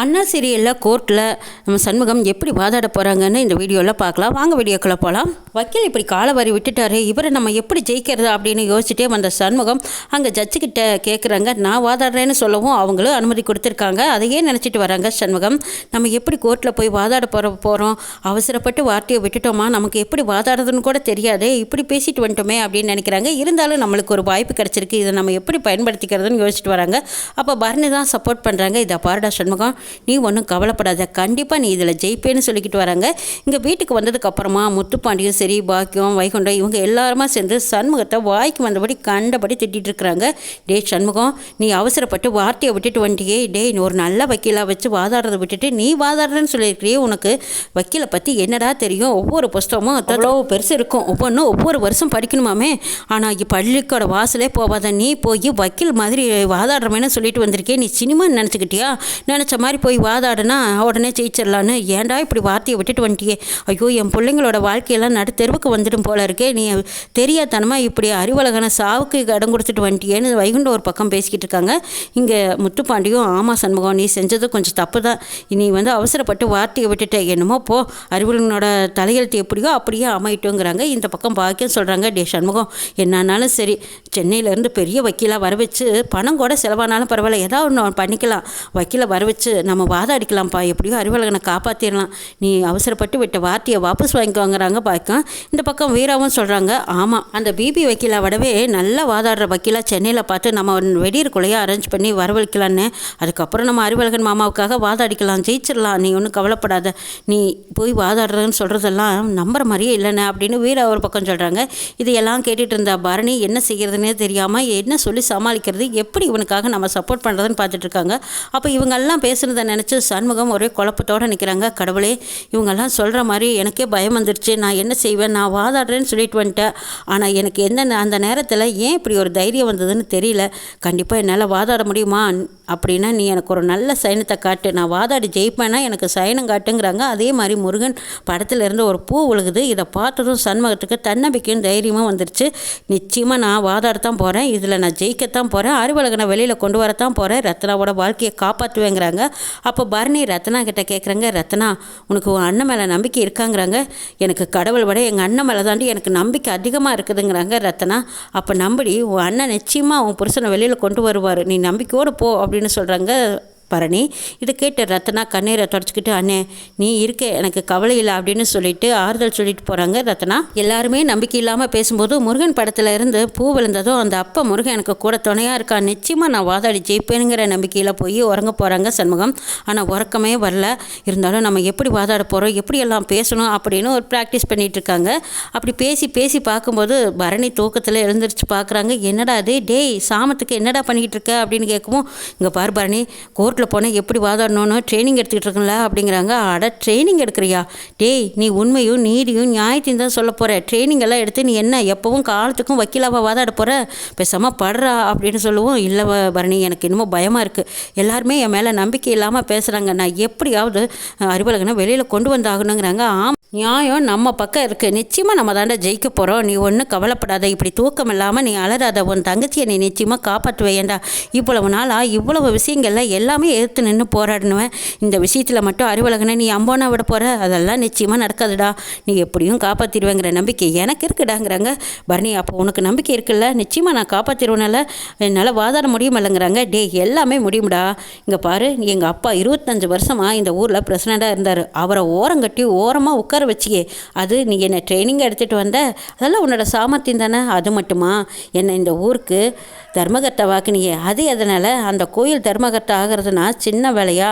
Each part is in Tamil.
அண்ணா சீரியலில் கோர்ட்டில் நம்ம சண்முகம் எப்படி வாதாட போகிறாங்கன்னு இந்த வீடியோவில் பார்க்கலாம். வாங்க வீடியோக்குள்ளே போகலாம். வக்கீல் இப்படி காலை வாரி விட்டுட்டாரு, இவரை நம்ம எப்படி ஜெயிக்கிறது அப்படின்னு யோசிச்சுட்டே வந்த சண்முகம் அங்கே ஜட்ஜுக்கிட்ட கேட்குறாங்க. நான் வாதாடுறேன்னு சொல்லவும் அவங்களும் அனுமதி கொடுத்துருக்காங்க. அதையே நினச்சிட்டு வராங்க சண்முகம். நம்ம எப்படி கோர்ட்டில் போய் வாதாட போகிறோம், அவசரப்பட்டு வார்த்தையை விட்டுட்டோமா, நமக்கு எப்படி வாதாடுறதுன்னு கூட தெரியாது, இப்படி பேசிட்டு வந்துட்டோமே அப்படின்னு நினைக்கிறாங்க. இருந்தாலும் நம்மளுக்கு ஒரு வாய்ப்பு கிடச்சிருக்கு, இதை நம்ம எப்படி பயன்படுத்திக்கிறதுன்னு யோசிச்சுட்டு வராங்க. அப்போ பரணி தான் சப்போர்ட் பண்ணுறாங்க. இதை பாருடா சண்முகம், நீ ஒன்றும் கவலைப்படாத, கண்டிப்பாக நீ இதில் ஜெயிப்பேன்னு சொல்லிக்கிட்டு வராங்க. இங்கே வீட்டுக்கு வந்ததுக்கப்புறமா முத்துப்பாண்டியும் சரி, பாக்கியம், வைகுண்டம் இவங்க எல்லாருமா சேர்ந்து சண்முகத்தை வாய்க்கு வந்தபடி கண்டபடி திட்டிகிட்டு இருக்கிறாங்க. டே சண்முகம், நீ அவசரப்பட்டு வார்த்தையை விட்டுட்டு வந்துட்டியே, டே ஒரு நல்ல வக்கீலாக வச்சு வாதாடுறதை விட்டுட்டு நீ வாதாடுறேன்னு சொல்லியிருக்கிறியே, உனக்கு வக்கீலை பற்றி என்னடா தெரியும், ஒவ்வொரு புஸ்தகமும் அவ்வளோ பெருசு இருக்கும், ஒவ்வொன்றும் ஒவ்வொரு வருஷம் படிக்கணுமாமே, ஆனால் பள்ளிக்கூட வாசலே போவாத நீ போய் வக்கீல் மாதிரி வாதாடுறமேனு சொல்லிட்டு வந்திருக்கே, நீ சினிமா நினச்சிக்கிட்டியா, நினச்ச மாதிரி போய் வாதாடுனா உடனே ஜெயிச்சிடலான்னு, ஏன்டா இப்படி வார்த்தையை விட்டுட்டு வந்துட்டியே, ஐயோ என் பிள்ளைங்களோட வாழ்க்கையெல்லாம் நடுத்தெருவுக்கு வந்துடும் போல இருக்கே, நீ தெரியாதனமாக இப்படி அறிவழகனை சாவுக்கு இடம் கொடுத்துட்டு வந்துட்டியேன்னு வைகுண்டம் ஒரு பக்கம் பேசிக்கிட்டு இருக்காங்க. இங்கே முத்துப்பாண்டியும், ஆமாம் சண்முகம், நீ செஞ்சது கொஞ்சம் தப்பு தான், நீ அவசரப்பட்டு வார்த்தையை விட்டுட்ட, என்னமோ போ, அறிவழகனோட தலையெழுத்து எப்படியோ அப்படியே அமையிட்டோங்கிறாங்க. இந்த பக்கம் பாக்கியம் சொல்கிறாங்க, டே சண்முகம், என்னானாலும் சரி, சென்னையிலேருந்து பெரிய வக்கீலாக வர வச்சு பணம் கூட செலவானாலும் பரவாயில்ல, ஏதாவது ஒன்று பண்ணிக்கலாம், வக்கீலை வர வச்சு நம்ம வாதாடிக்கலாம்ப்பா, எப்படியோ அறிவழகனை காப்பாற்றிடலாம், நீ அவசரப்பட்டு விட்ட வார்த்தையை வாபஸ் வாங்கிக்கோங்கிறாங்க பாக்கம். இந்த பக்கம் வீராவும் சொல்கிறாங்க, ஆமாம், அந்த பிபி வக்கீலை விடவே நல்லா வாதாடுற வக்கீலாக சென்னையில் பார்த்து நம்ம வெடியர் கொலையாக அரேஞ்ச் பண்ணி வரவழைக்கலான்னு, அதுக்கப்புறம் நம்ம அறிவழகன் மாமாவுக்காக வாதாடிக்கலாம், ஜெயிச்சிடலாம், நீ ஒன்றும் கவலைப்படாத, நீ போய் வாதாடுறதுன்னு சொல்கிறதெல்லாம் நம்புற மாதிரியே இல்லைண்ணே அப்படின்னு வீரா ஒரு பக்கம் சொல்கிறாங்க. இதையெல்லாம் கேட்டுட்டு இருந்த பரணி என்ன செய்கிறதுனே தெரியாமல் என்ன சொல்லி சமாளிக்கிறது, எப்படி இவனுக்காக நம்ம சப்போர்ட் பண்ணுறதுன்னு பார்த்துட்டு இருக்காங்க. அப்போ இவங்கெல்லாம் பேசுகிறத நினச்சி சண்முகம் ஒரே குழப்பத்தோடு நிற்கிறாங்க. கடவுளே, இவங்கெல்லாம் சொல்கிற மாதிரி எனக்கே பயம் வந்துடுச்சு, நான் என்ன செய்வேன், நான் வாதாடுறேன்னு சொல்லிட்டு வந்துட்டேன், ஆனால் எனக்கு அந்த நேரத்தில் ஏன் இப்படி ஒரு தைரியம் வந்ததுன்னு தெரியல, கண்டிப்பாக என்னால் வாதாட முடியுமா அப்படின்னா நீ எனக்கு ஒரு நல்ல சைனத்தை காட்டு, நான் வாதாடி ஜெயிப்பேன்னா எனக்கு சைனம் காட்டுங்கிறாங்க. அதே மாதிரி முருகன் படத்தில் இருந்து ஒரு பூ விழுகுது. இதை பார்த்ததும் சண்முகத்துக்கு தன்னம்பிக்கையும் தைரியமும் வந்துருச்சு. நிச்சயமாக நான் வாதாடத்தான் போகிறேன், இதில் நான் ஜெயிக்கத்தான் போகிறேன், அறிவழகனை வெளியில் கொண்டு வரத்தான் போகிறேன், ரத்னாவோட வாழ்க்கையை காப்பாற்றுவேங்கிறாங்க. அப்போ பரணி ரத்னா கிட்ட கேட்குறாங்க, ரத்னா உனக்கு உன் அண்ணன் மேலே நம்பிக்கை இருக்காங்கிறாங்க. எனக்கு கடவுள் விட எங்கள் அண்ணன் மேலே தாண்டி எனக்கு நம்பிக்கை அதிகமாக இருக்குதுங்கிறாங்க ரத்னா. அப்போ நம்படி, உன் அண்ணன் நிச்சயமாக உன் புருஷனை வெளியில் கொண்டு வருவார், நீ நம்பிக்கையோடு போ அப்படின்னு சொல்கிறாங்க பரணி. இதை கேட்டு ரத்னா கண்ணீரை தொடச்சிக்கிட்டு, அண்ணே நீ இருக்க, எனக்கு கவலை இல்லை அப்படின்னு சொல்லிட்டு ஆறுதல் சொல்லிட்டு போகிறாங்க ரத்னா. எல்லாருமே நம்பிக்கை இல்லாமல் பேசும்போது முருகன் படத்தில் இருந்து பூ விழுந்ததும் அந்த அப்பா முருகன் எனக்கு கூட துணையாக இருக்கா, நிச்சயமாக நான் வாதாடி ஜெயிப்பேனுங்கிற நம்பிக்கையில் போய் உறங்க போகிறாங்க சண்முகம். ஆனால் உறக்கமே வரல. இருந்தாலும் நம்ம எப்படி வாதாட போகிறோம், எப்படி எல்லாம் பேசணும் அப்படின்னு ஒரு ப்ராக்டிஸ் பண்ணிகிட்டு இருக்காங்க. அப்படி பேசி பேசி பார்க்கும்போது பரணி தூக்கத்தில் எழுந்திரிச்சு பார்க்குறாங்க. என்னடா அது, டேய் சாமத்துக்கு என்னடா பண்ணிக்கிட்டு இருக்க அப்படின்னு கேட்கவும், இங்கே பாரு பரணி, கோர்ட்டில் போனால் எப்படி வாதாடணும்னு ட்ரைனிங் எடுத்துக்கிட்டு இருக்கல அப்படிங்கிறாங்க. அட ட்ரைனிங் எடுக்கிறியா, டேய் நீ உண்மையும் நீதியும் நியாயத்தையும் தான் சொல்ல போகிற, ட்ரைனிங் எல்லாம் எடுத்து நீ என்ன எப்பவும் காலத்துக்கும் வக்கீலாக வாதாட போகிற, பேசாமல் படுறா அப்படின்னு சொல்லுவோம். இல்லை பரணி, எனக்கு இன்னமும் பயமாக இருக்குது, எல்லாருமே என் மேலே நம்பிக்கை இல்லாமல் பேசுகிறாங்க, நான் எப்படியாவது அறிவழகனை வெளியில் கொண்டு வந்தாகணுங்கிறாங்க. நியாயம் நம்ம பக்கம் இருக்குது, நிச்சயமாக நம்ம தாண்டா ஜெயிக்க போகிறோம், நீ ஒன்றும் கவலைப்படாத, இப்படி தூக்கம் இல்லாமல் நீ அலறாத, உன் தங்கச்சியை நீ நிச்சயமாக காப்பாற்றுவேன்டா, இவ்வளவு நாளாக இவ்வளவு விஷயங்கள்ல எல்லாமே எதிர்த்து நின்று போராடணுவேன், இந்த விஷயத்தில் மட்டும் அறிவழகனை நீ அம்போனா விட போகிற, அதெல்லாம் நிச்சயமாக நடக்காதுடா, நீ எப்படியும் காப்பாற்றிடுவேங்கிற நம்பிக்கை எனக்கு இருக்குடாங்கிறாங்க பரணி. அப்போ உனக்கு நம்பிக்கை இருக்குல்ல, நிச்சயமாக நான் காப்பாற்றிடுவேனால என்னால் வாதாட முடியுமில்லைங்கிறாங்க. டே எல்லாமே முடியும்டா, இங்கே பாரு, எங்கள் அப்பா 25 வருஷமாக இந்த ஊரில் பிரசிடண்டாக இருந்தார், அவரை ஓரங்கட்டி ஓரமாக உட்கார வச்சியே, அது நீ என்னை ட்ரைனிங் எடுத்துகிட்டு வந்த, அதெல்லாம் உன்னோட சாமர்த்தியம் தானே, அது மட்டுமா என்னை இந்த ஊருக்கு தர்மகர்த்தா வாக்குனியே, அது எதனால் அந்த கோயில் தர்மகர்த்தா ஆகிறதுனா சின்ன வேலையா,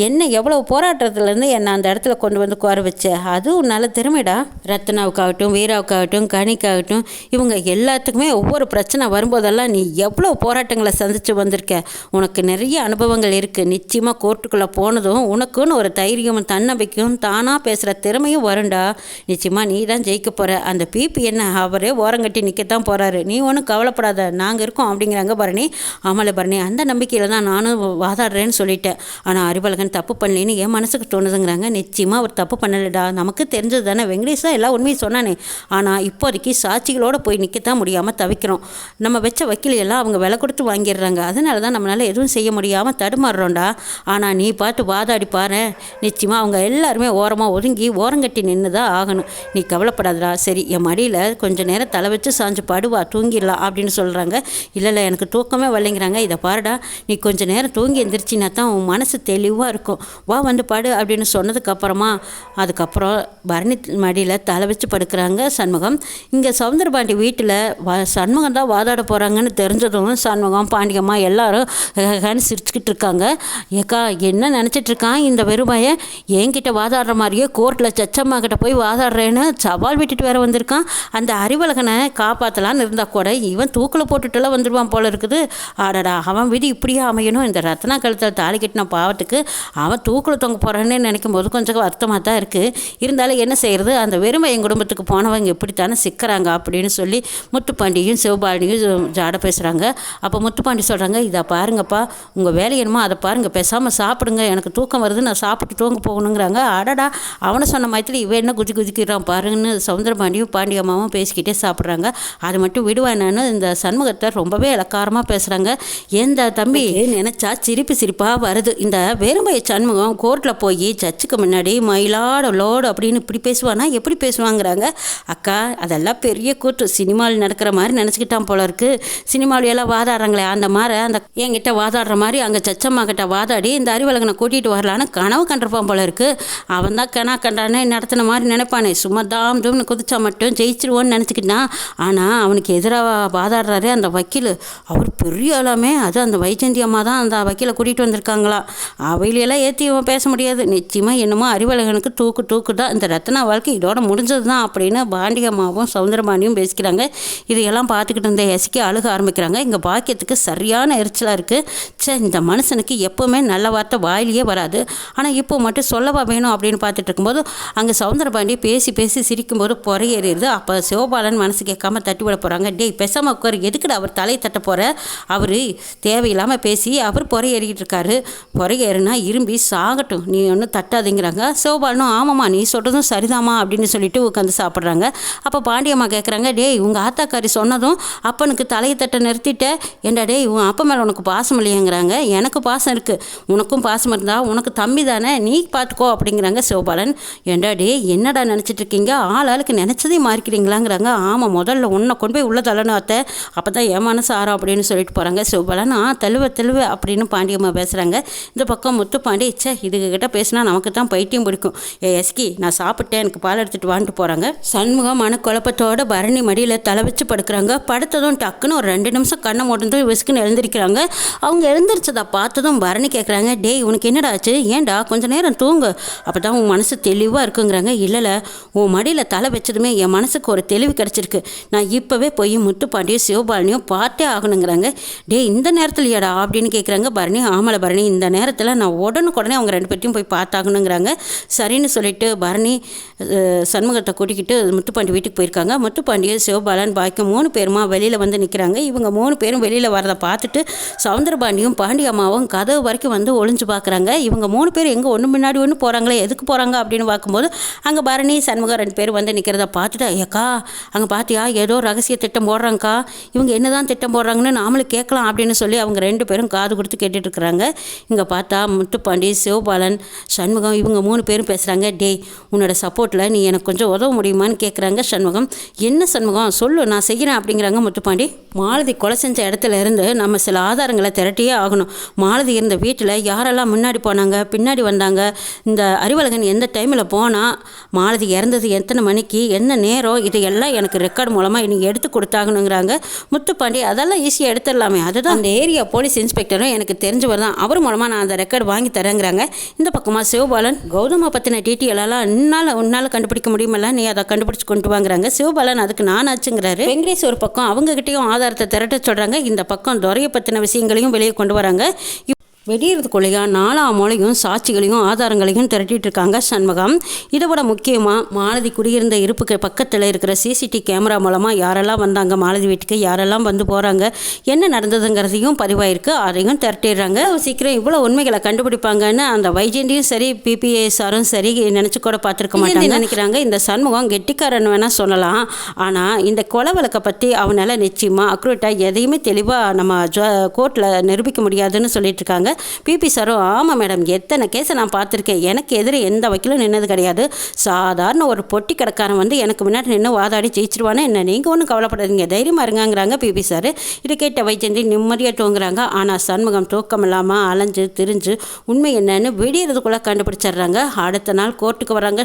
என்ன எவ்வளவு போராட்டத்துலேருந்து என்னை அந்த இடத்துல கொண்டு வந்து உட்கார வச்ச, அது உன்னால் திறமைடா. ரத்னாவுக்காகட்டும், வீராவுக்காகட்டும், கனிக்காகட்டும், இவங்க எல்லாத்துக்குமே ஒவ்வொரு பிரச்சனை வரும்போதெல்லாம் நீ எவ்வளோ போராட்டங்களை சந்தித்து வந்திருக்க, உனக்கு நிறைய அனுபவங்கள் இருக்குது, நிச்சயமாக கோர்ட்டுக்குள்ளே போனதும் உனக்குன்னு ஒரு தைரியமும் தன்னம்பிக்கையும் தானாக பேசுகிற திறமையும் வரும்டா, நிச்சயமாக நீ தான் ஜெயிக்க போகிற, அந்த பிபி என்ன அவரே ஓரங்கட்டி நிற்கத்தான் போகிறாரு, நீ ஒன்றும் கவலைப்படாத, நாங்கள் இருக்கோம் அப்படிங்கிறாங்க பரணி. ஆமால பரணி, அந்த நம்பிக்கையில் தான் நானும் வாதாடுறேன்னு இல்லைன்னு சொல்லிட்டேன். ஆனால் அறிவழகன் தப்பு பண்ணலேன்னு என் மனசுக்கு தோணுதுங்கிறாங்க. நிச்சயமாக அவர் தப்பு பண்ணலடா, நமக்கு தெரிஞ்சது தானே, வெங்கடேஷ் தான் எல்லா உண்மையும் சொன்னானே. ஆனால் இப்போதைக்கு சாட்சிகளோடு போய் நிற்கத்தான் முடியாமல் தவிக்கிறோம். நம்ம வச்ச வக்கீலையெல்லாம் அவங்க விலை கொடுத்து வாங்கிடுறாங்க. அதனால தான் நம்மளால் எதுவும் செய்ய முடியாமல் தடுமாறுறோம்டா. ஆனால் நீ பார்த்து வாதாடி பாரு, நிச்சயமாக அவங்க எல்லாருமே ஓரமாக ஒதுங்கி ஓரங்கட்டி நின்று தான் ஆகணும். நீ கவலைப்படாதடா. சரி, என் மடியில் கொஞ்சம் நேரம் தலை வச்சு சாஞ்சு படுவா, தூங்கிடலாம் அப்படின்னு சொல்கிறாங்க. இல்லை எனக்கு தூக்கமே வரலைங்கிறாங்க. இதை பாருடா, நீ கொஞ்சம் நேரம் தூங்கி எந்திரிச்சின்னா தான் உன் மனசு தெளிவாக இருக்கும், வா வந்து படு அப்படின்னு சொன்னதுக்கப்புறமா அதுக்கப்புறம் பரணி மடியில் தலை வச்சு படுக்கிறாங்க சண்முகம். இங்கே சவுந்தரபாண்டி வீட்டில் சண்முகம் தான் வாதாட போகிறாங்கன்னு தெரிஞ்சதும் சண்முகம், பாண்டியம்மா எல்லாரும் சிரிச்சுக்கிட்டு இருக்காங்க. ஏக்கா என்ன நினச்சிட்ருக்கான் இந்த வெறுமையை, என்கிட்ட வாதாடுற மாதிரியே கோர்ட்டில் சச்சம்மா கிட்ட போய் வாதாடுறேன்னு சவால் விட்டுட்டு வேற வந்திருக்கான். அந்த அறிவழகனை காப்பாற்றலான்னு இருந்தால் கூட இவன் தூக்கில் போட்டுட்டுலாம் வந்துடுவான் போல இருக்குது. ஆடடா, அவன் விதி இப்படியே அமையணும். இந்த ரத்னா கழுத்தில் தாலி கட்டின பாவத்துக்கு அவன் தூக்கில் தொங்க போகிறான்னு நினைக்கும் போது கொஞ்சம் வருத்தமாக தான் இருக்குது. இருந்தாலும் என்ன செய்கிறது, அந்த வெறுமை என் குடும்பத்துக்கு போனவங்க எப்படித்தானே சிக்கிறாங்க அப்படின்னு சொல்லி முத்துப்பாண்டியும் சிவபாண்டியும் ஜாட பேசுகிறாங்க. அப்போ முத்துப்பாண்டி சொல்கிறாங்க, இதை பாருங்கப்பா, உங்கள் வேலை என்னமோ அதை பாருங்கள், பேசாமல் சாப்பிடுங்க, எனக்கு தூக்கம் வருது, நான் சாப்பிட்டு தூங்க போகணுங்கிறாங்க. அடடா, அவனை சொன்ன மாதிரி இவன் என்ன குதிக்கிறான் பாருங்கன்னு சவுந்தரபாண்டியும் பாண்டியம்மாவும் பேசிக்கிட்டே சாப்பிட்றாங்க. அது மட்டும் விடுவானு இந்த சண்முகத்தை ரொம்பவே இலக்காரமாக பேசுகிறாங்க. எந்த தம்பி நினச்சா சிரிப்பாக வருது. இந்த வேறுமைய சண்முகம் கோர்ட்டில் போய் ஜட்ஜுக்கு முன்னாடி மயிலாடலோடு அப்படின்னு இப்படி பேசுவானா, எப்படி பேசுவாங்கிறாங்க. அக்கா, அதெல்லாம் பெரிய கூத்து, சினிமாவில் நடக்கிற மாதிரி நினச்சிக்கிட்டான் போல இருக்குது. சினிமாவிலையெல்லாம் வாதாடுறாங்களே அந்த மாதிரி அந்த என்கிட்ட வாதாடுற மாதிரி அங்கே சச்சம்மா கிட்ட வாதாடி இந்த அறிவழகனை கூட்டிகிட்டு வரலான்னு கனவு கண்டிருப்பான் போல இருக்குது. அவன் தான் கனா கண்டானே நடத்தின மாதிரி நினைப்பானே, சும்மா தூம்னு குதிச்சா மட்டும் ஜெயிச்சிருவோன்னு நினச்சிக்கிட்டான். ஆனால் அவனுக்கு எதிராக வாதாடுறாரு அந்த வக்கீல், அவர் பெரிய ஆளாமே. அது அந்த வைஜந்தி அம்மா தான் அந்த வக்கீலை கூட்டிகிட்டு வந்திருக்காங்களா. அவையிலெல்லாம் ஏற்றி அவன் பேச முடியாது. நிச்சயமாக என்னமோ அறிவழகனுக்கு தூக்கு தான், இந்த ரத்னா வாழ்க்கை இதோட முடிஞ்சது தான் அப்படின்னு பாண்டியம்மாவும் சவுந்தரபாண்டியும் பேசிக்கிறாங்க. இதையெல்லாம் பார்த்துக்கிட்டு இருந்த எஸ்கே அழுக ஆரம்பிக்கிறாங்க. இங்கே பாக்கியத்துக்கு சரியான எரிச்சலாக இருக்குது. இந்த மனுஷனுக்கு எப்போவுமே நல்ல வார்த்தை வாயிலேயே வராது, ஆனால் இப்போ மட்டும் சொல்லவா வேணும் அப்படின்னு பார்த்துட்டு இருக்கும்போது அங்கே சவுந்தரபாண்டி பேசி சிரிக்கும்போது பொறையேறிடுது. அப்போ சிவபாலன் மனசு கேட்காம தட்டி விட போகிறாங்க. டேய் பேசாமல் உட்கார், எதுக்குடா அவர் தலையை தட்ட போகிற, அவர் தேவையில்லாமல் பேசி அவர் பொறையேறிக்கிட்டு இருக்காரு, பொறையேறுனா இரும்பி சாகட்டும், நீ ஒன்றும் தட்டாதீங்கிறாங்க. சிவபாலனும் ஆமாம்மா நீ சொல்கிறதும் சரிதாம்மா அப்படின்னு சொல்லிட்டு உட்காந்து சாப்பிட்றாங்க. அப்போ பாண்டியம்மா கேட்குறாங்க, டேய் உங்கள் ஆத்தாக்காரி சொன்னதும் அப்பனுக்கு தலையை தட்ட நிறுத்திட்ட, ஏண்டா டேய் உன் அப்பா மேலே உனக்கு பாசம் இல்லையங்கிறாங்க. எனக்கு பாசம் இருக்குது, உனக்கும் பாசம் இருந்தால் உனக்கு தம்பி தானே, நீ பார்த்துக்கோ அப்படிங்கிறாங்க சிவபாலன். ஏண்டா டே என்னடா நினச்சிட்டு இருக்கீங்க, ஆளுக்கு நினச்சதே மாறிக்கிறீங்களாங்கிறாங்க. ஆமாம், முதல்ல உன்னை கொண்டு போய் உள்ள தள்ளணும் அத்தை, அப்போ தான் என் மனசு ஆறும் அப்படின்னு சொல்லிட்டு போகிறாங்க சிவபாலன். தழுவ அப்படின்னு பாண்டியம்மா பேசுகிறாங்க. இந்த பக்கம் முத்துப்பாண்டி, இதுக்கிட்ட பேசினா நமக்கு தான் பைத்தியம் பிடிக்கும், எஸ்கி நான் சாப்பிட்டேன், எனக்கு பால் எடுத்துகிட்டு வான்ட்டு போகிறாங்க. சண்முகம் மனக்குழப்பத்தோடு பரணி மடியில் தலை வச்சு படுக்கிறாங்க. படுத்ததும் டக்குன்னு ஒரு 2 நிமிஷம் கண்ணை மூட்டு விசுக்குன்னு எழுந்திருக்கிறாங்க. அவங்க எழுந்திரிச்சதை பார்த்ததும் பரணி கேட்குறாங்க, டேய் உனக்கு என்னடா ஆச்சு, ஏன்டா கொஞ்சம் நேரம் தூங்கு, அப்போ தான் உன் மனசு தெளிவாக இருக்குங்கிறாங்க. இல்லை உன் மடியில் தலை வச்சதுமே என் மனசுக்கு ஒரு தெளிவு கிடச்சிருக்கு, நான் இப்போவே போய் முத்துப்பாண்டியும் சிவபாலனையும் பார்த்தே ஆகணுங்கிறாங்க. டேய் இந்த நேரத்தில் ஏடா அப்படின்னு கேட்குறாங்க பரணி. ஆமலை பரணி, இந்த நேரத்தில் நான் உடனுக்குடனே அவங்க 2 பேர்த்தையும் போய் பார்த்தாகணுங்கிறாங்க. சரின்னு சொல்லிட்டு பரணி சண்முகத்தை கூட்டிக்கிட்டு முத்துப்பாண்டி வீட்டுக்கு போயிருக்காங்க. முத்துப்பாண்டியும் சிவபாலன் பாக்கி 3 பேருமா வெளியில் வந்து நிற்கிறாங்க. இவங்க 3 பேரும் வெளியில் வரதை பார்த்துட்டு சவுந்தரபாண்டியும் பாண்டியம்மாவும் கதவு வரைக்கும் வந்து ஒளிஞ்சு பார்க்குறாங்க. இவங்க 3 பேர் எங்கே ஒன்று முன்னாடி ஒன்று போகிறாங்களே, எதுக்கு போகிறாங்க அப்படின்னு பார்க்கும்போது அங்கே பரணி சண்முகம் 2 பேர் வந்து நிற்கிறத பார்த்துட்டு, ஐயாக்கா அங்கே பார்த்தியா ஏதோ ரகசிய திட்டம் போடுறாங்கக்கா, இவங்க என்ன தான் திட்டம் போடுறாங்கன்னு நாமளும் கேட்கலாம் அப்படின்னு சொல்லி அவங்க 2 பேரும் காது கொடுத்து கேட்டுட்டு இருக்கிறாங்க. இங்கே பார்த்தா முத்துப்பாண்டி சிவபாலன் சண்முகம் இவங்க 3 பேரும் பேசுகிறாங்க. டேய் உன்னோட சப்போர்ட்டில் நீ எனக்கு கொஞ்சம் உதவ முடியுமான்னு கேட்குறாங்க சண்முகம். என்ன சண்முகம் சொல்லு, நான் செய்கிறேன் அப்படிங்கிறாங்க முத்துப்பாண்டி. மாலதி கொலை செஞ்ச இடத்துல இருந்து நம்ம சில ஆதாரங்களை திரட்டியே ஆகணும். மாலதி இருந்த வீட்டில் யாரெல்லாம் முன்னாடி போனாங்க பின்னாடி வந்தாங்க, இந்த அறிவழகன் எந்த டைமில் போனால், மாலதி இறந்தது எத்தனை மணிக்கு என்ன நேரம், இதையெல்லாம் எனக்கு ரெக்கார்டு மூலமாக நீங்கள் எடுத்து கொடுத்தாகணுங்கிறாங்க முத்துப்பாண்டி. அதெல்லாம் ஈஸியாக எடுத்துடலாமே, அதுதான் அந்த ஏரியா போலீஸ் இன்ஸ்பெக்டரும் எனக்கு தெரிஞ்சவர் தான், அவர் மூலமாக நான் அந்த ரெக்கார்டு வாங்கி தரேங்கிறாங்க. இந்த பக்கமாக சிவபாலன் கௌதமா பற்றின டீட்டெயிலெல்லாம் உன்னால் கண்டுபிடிக்க முடியுமில்ல, நீ அதை கண்டுபிடிச்சி கொண்டு வாங்குறாங்க. சிவபாலன் அதுக்கு நான் ஆச்சுங்கிறாரு. வெங்கடேஷ் ஒரு பக்கம் அவங்ககிட்டையும் ஆதாரத்தை திரட்ட சொல்கிறாங்க. இந்த பக்கம் துரையை பற்றின விஷயங்களையும் வெளியே கொண்டு வராங்க. வெடியறதுக்குள்ளேயா 4ஆம் மூலையும் சாட்சிகளையும் ஆதாரங்களையும் திரட்டிட்டு இருக்காங்க சண்முகம். இதை விட முக்கியமாக மாலதி குடியிருந்த இருப்புக்கு பக்கத்தில் இருக்கிற சிசிடிவி கேமரா மூலமாக யாரெல்லாம் வந்தாங்க, மாலதி வீட்டுக்கு யாரெல்லாம் வந்து போகிறாங்க, என்ன நடந்ததுங்கிறதையும் பதிவாயிருக்கு. அதையும் திரட்டிடுறாங்க. சீக்கிரம் இவ்வளோ உண்மைகளை கண்டுபிடிப்பாங்கன்னு அந்த வைஜெயந்தியும் சரி பிபிஎஸ்ஆரும் சரி நினச்சி கூட பார்த்துருக்க மாட்டாங்க. நினைக்கிறாங்க இந்த சண்முகம் கெட்டிக்காரன் வேணால் சொல்லலாம், ஆனால் இந்த கொலை வழக்கை பற்றி அவனால் நிச்சயமாக அக்யூரேட்டாக எதையுமே தெளிவாக நம்ம கோர்ட்டில் நிரூபிக்க முடியாதுன்னு சொல்லிட்டு இருக்காங்க. பிபி சாரும் ஆமாம் மேடம், எத்தனை கேஸை நான் பார்த்துருக்கேன், எனக்கு எதிரே எந்த வக்கீலும் நின்னது கிடையாது, சாதாரண ஒரு பொட்டி கடைக்காரன் வந்து எனக்கு முன்னாடி நின்று வாதாடி ஜெயிச்சிருவானே, என்ன நீங்கள் ஒன்றும் கவலைப்படாதீங்க, தைரியமாக இருங்கிறாங்க பிபி சார். இதை கேட்ட வைஜெயந்தி நிம்மதியாக தூங்குறாங்க. ஆனால் சண்முகம் தூக்கம் இல்லாமல் அலைஞ்சு திரிஞ்சு உண்மை என்னன்னு வெடியறதுக்குள்ளே கண்டுபிடிச்சிடுறாங்க. அடுத்த நாள் கோர்ட்டுக்கு வராங்க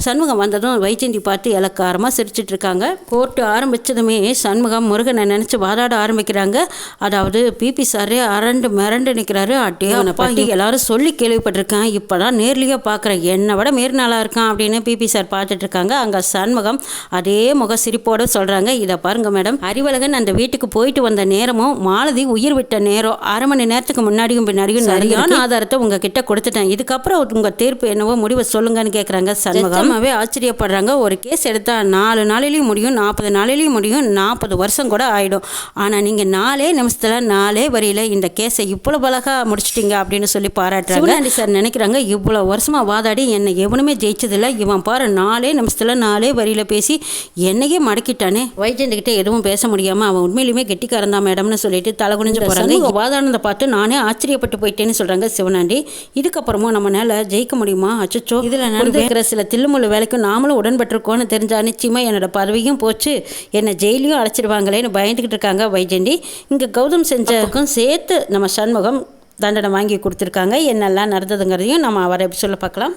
சண்முகம் வந்ததும் வைஜெயந்தி பார்த்து இலக்காரமாக சிரிச்சிட்டு இருக்காங்க. கோர்ட்டு ஆரம்பித்ததுமே சண்முகம் முருகனை நினச்சி வாதாட ஆரம்பிக்கிறாங்க. அதாவது பிபி சாரே அரண்டு மிரண்டு நிற்கிறாரு. அட்டே அவனை பற்றி எல்லாரும் சொல்லி கேள்விப்பட்டிருக்கேன், இப்போதான் நேர்லேயே பார்க்குறேன், என்னை விட மேற்நாளாக இருக்கான் அப்படின்னு பிபி சார் பார்த்துட்டு இருக்காங்க. அங்கே சண்முகம் அதே முக சிரிப்போடு சொல்கிறாங்க, இதை பாருங்க மேடம், அறிவழகன் அந்த வீட்டுக்கு போயிட்டு வந்த நேரமும் மாலதி உயிர் விட்ட நேரம் 1/2 மணி நேரத்துக்கு முன்னாடியும் பின்னாடியும் சரியான ஆதாரத்தை உங்ககிட்ட கொடுத்துட்டேன், இதுக்கப்புறம் உங்கள் தீர்ப்பு என்னவோ முடிவை சொல்லுங்கன்னு கேட்குறாங்க. சண்முகமாகவே ஆச்சரியப்படுறாங்க. ஒரு கேஸ் எடுத்தால் 4 நாளிலையும் முடியும், 40 நாளிலையும் முடியும், 40 வருஷம் கூட ஆகிடும். ஆனால் நீங்கள் 4 நிமிஷத்தில் 4 வரியில் இந்த கேஸை இவ்வளோ அழகாக முடிச்சிட்டிங்க அப்படின்னு சொல்லி பாராட்டுறாங்க. சார் நினைக்கிறாங்க, இவ்வளோ வருஷமாக வாதாடி என்னை எவனுமே ஜெயிச்சதில்லை, இவன் பாரு 4 நிமிஷத்தில் 4 வரியில் பேசி என்னையே மடக்கிட்டானே. வைஜெயந்திகிட்ட எதுவும் பேச முடியாமல் அவன் உண்மையிலுமே கெட்டிக்காரன் தான் மேடம்னு சொல்லிட்டு தலை குனிஞ்சு போகிறாங்க. வாதானதை பார்த்து நானே ஆச்சரியப்பட்டு போயிட்டேன்னு சொல்கிறாங்க சிவனாண்டி. இதுக்கப்புறமும் நம்மளால ஜெயிக்க முடியுமா? அச்சோ, இதில் நடந்துக்கிற சில தில்லுமுள்ளு வேலைக்கும் நாமளும் உடன்பட்டிருக்கோன்னு தெரிஞ்சா நிச்சயமாக என்னோட பதவியும் போச்சு, என்னை ஜெயிலையும் அழைச்சிடுவாங்களேன்னு பயந்துக்கிட்டு இருக்காங்க வைஜெயந்தி. இங்கே கௌதம் செஞ்சதுக்கும் சேர்த்து நம்ம சண்முகம் தண்டனை வாங்கி கொடுத்துருக்காங்க. என்னெல்லாம் நடந்ததுங்கிறதையும் நம்ம அவரை எப்படி சொல்ல பார்க்கலாம்.